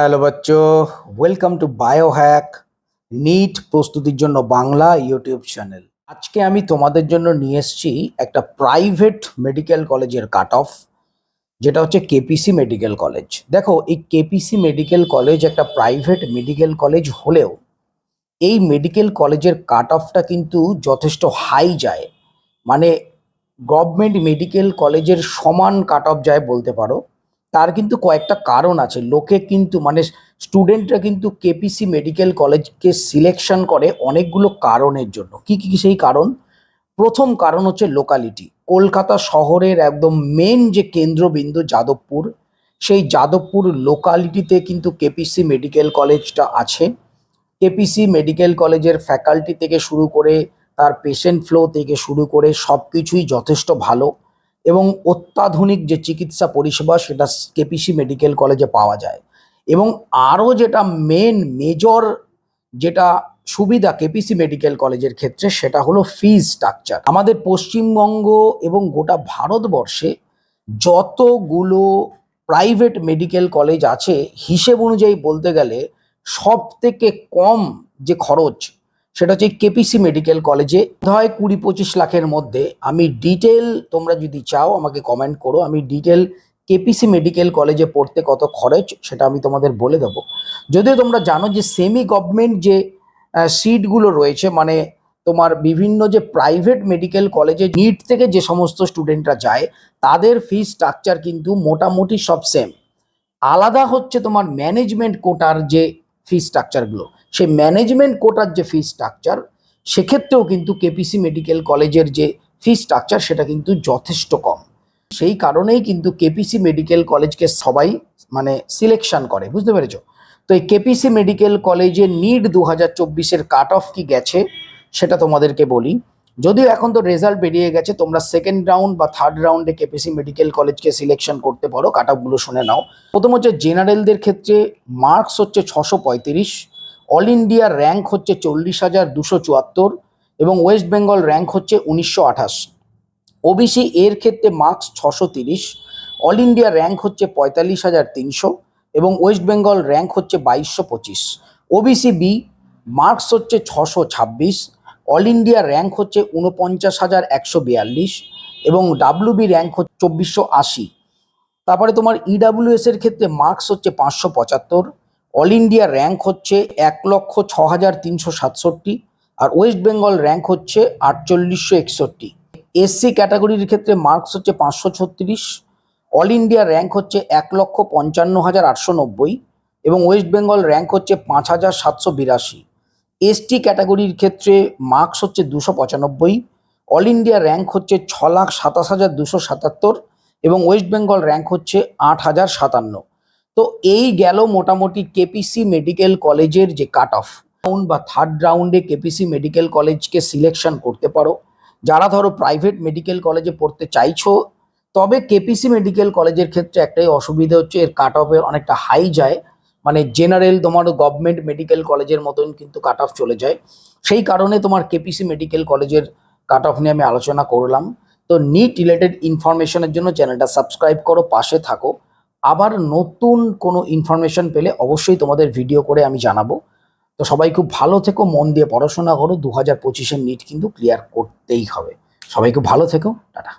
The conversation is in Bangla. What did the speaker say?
হ্যালো বাচ্চো, ওয়েলকাম টু বায়োহ্যাক নিট প্রস্তুতির জন্য বাংলা ইউটিউব চ্যানেল। আজকে আমি তোমাদের জন্য নিয়ে এসেছি একটা প্রাইভেট মেডিকেল কলেজের কাট অফ, যেটা হচ্ছে কেপিসি মেডিকেল কলেজ। দেখো, এই কেপিসি মেডিকেল কলেজ একটা প্রাইভেট মেডিকেল কলেজ হলেও এই মেডিকেল কলেজের কাট অফটা কিন্তু যথেষ্ট হাই যায়, মানে গভর্নমেন্ট মেডিকেল কলেজের সমান কাট অফ যায় বলতে পারো। তার কিন্তু কয়েকটা কারণ আছে। লোকে কিন্তু মানে স্টুডেন্টরা কিন্তু কেপিসি মেডিকেল কলেজকে সিলেকশন করে অনেকগুলো কারণের জন্য। কি কি সেই কারণ? প্রথম কারণ হচ্ছে লোকালিটি। কলকাতা শহরের একদম মেন যে কেন্দ্রবিন্দু যাদবপুর, সেই যাদবপুর লোকালিটিতে কিন্তু কেপিসি মেডিকেল কলেজটা আছে। কেপিসি মেডিকেল কলেজের ফ্যাকাল্টি থেকে শুরু করে তার পেশেন্ট ফ্লো থেকে শুরু করে সব কিছুই যথেষ্ট ভালো, এবং অত্যাধুনিক যে চিকিৎসা পরিষেবা সেটা কেপিসি মেডিকেল কলেজে পাওয়া যায়। এবং আরও যেটা মেজর যেটা সুবিধা কেপিসি মেডিকেল কলেজের ক্ষেত্রে, সেটা হলো ফিজ স্ট্রাকচার। আমাদের পশ্চিমবঙ্গ এবং গোটা ভারতবর্ষে যতগুলো প্রাইভেট মেডিকেল কলেজ আছে, হিসেব অনুযায়ী বলতে গেলে সব থেকে কম যে খরচ সেটা হচ্ছে কেপিসি মেডিকেল কলেজে। হয় 20-25 লাখের মধ্যে। আমি ডিটেল, তোমরা যদি চাও আমাকে কমেন্ট করো, আমি ডিটেল কেপিসি মেডিকেল কলেজে পড়তে কত খরচ সেটা আমি তোমাদের বলে দেবো। যদিও তোমরা জানো যে সেমি গভর্নমেন্ট যে সিটগুলো রয়েছে, মানে তোমার বিভিন্ন যে প্রাইভেট মেডিকেল কলেজে নিট থেকে যে সমস্ত স্টুডেন্টরা যায়, তাদের ফি স্ট্রাকচার কিন্তু মোটামুটি সব সেম। আলাদা হচ্ছে তোমার ম্যানেজমেন্ট কোটার যে ফি স্ট্রাকচারগুলো, সেই ম্যানেজমেন্ট কোটার যে ফি স্ট্রাকচার, সেক্ষেত্রেও কিন্তু কেপিসি মেডিকেল কলেজের যে ফি স্ট্রাকচার সেটা কিন্তু যথেষ্ট কম। সেই কারণেই কিন্তু কেপিসি মেডিকেল কলেজকে সবাই মানে সিলেকশন করে, বুঝতে পেরেছো? তো এই কেপিসি মেডিকেল কলেজে নিট 2024-এর কাট অফ কি গেছে সেটা তোমাদেরকে বলি। যদিও এখন তো রেজাল্ট বেরিয়ে গেছে, তোমরা সেকেন্ড রাউন্ড বা থার্ড রাউন্ডে কেপিসি মেডিকেল কলেজকে সিলেকশন করতে পারো। কাট অফগুলো শুনে নাও। প্রথম হচ্ছে জেনারেলদের ক্ষেত্রে মার্কস হচ্ছে 635, অল ইন্ডিয়া র্যাঙ্ক হচ্ছে 40,274, এবং ওয়েস্ট বেঙ্গল র্যাঙ্ক হচ্ছে 1928। ওবিসি এর ক্ষেত্রে মার্কস 630, অল ইন্ডিয়া র্যাঙ্ক হচ্ছে 45,300, এবং ওয়েস্ট বেঙ্গল র্যাঙ্ক হচ্ছে 2225। ওবিসি বি মার্কস হচ্ছে 626, অল ইন্ডিয়া র্যাঙ্ক হচ্ছে 49,142, এবং ডাব্লিউবি র্যাঙ্ক হচ্ছে 2480। তারপরে তোমার ইডাব্লিউএস এর ক্ষেত্রে মার্কস হচ্ছে 575, অল ইন্ডিয়া র্যাঙ্ক হচ্ছে 1,06,367, আর ওয়েস্ট বেঙ্গল র্যাঙ্ক হচ্ছে 4861। এসসি ক্যাটাগরির ক্ষেত্রে মার্কস হচ্ছে 536, অল ইন্ডিয়া র্যাঙ্ক হচ্ছে 1,55,890, এবং ওয়েস্ট বেঙ্গল র্যাঙ্ক হচ্ছে 5,782। এসটি ক্যাটাগরির ক্ষেত্রে মার্কস হচ্ছে 295, অল ইন্ডিয়া র্যাঙ্ক হচ্ছে 6,27,277, এবং ওয়েস্ট বেঙ্গল র্যাঙ্ক হচ্ছে 8,057। তো এই গেল মোটামুটি কেপিসি মেডিকেল কলেজের যে কাট অফ। রাউন্ড বা থার্ড রাউন্ডে কেপিসি মেডিকেল কলেজকে সিলেকশন করতে পারো যারা ধরো প্রাইভেট মেডিকেল কলেজে পড়তে চাইছো। তবে কেপিসি মেডিকেল কলেজের ক্ষেত্রে একটাই অসুবিধা হচ্ছে, এর কাট অফের অনেকটা হাই যায়, মানে জেনারেল তোমার গভর্নমেন্ট মেডিকেল কলেজের মতন কিন্তু কাট অফ চলে যায়। সেই কারণে তোমার কেপিসি মেডিকেল কলেজের কাট অফ নিয়ে আমি আলোচনা করলাম। তো নিট রিলেটেড ইনফরমেশনের জন্য চ্যানেলটা সাবস্ক্রাইব করো, পাশে থাকো। আবার নতুন কোনো ইনফরমেশন পেলে অবশ্যই তোমাদের ভিডিও করে আমি জানাবো। তো সবাই খুব ভালো থেকো, মন দিয়ে পড়াশোনা করো। 2025-এর নিট কিন্তু ক্লিয়ার করতেই হবে। সবাই খুব ভালো থেকো, টাটা।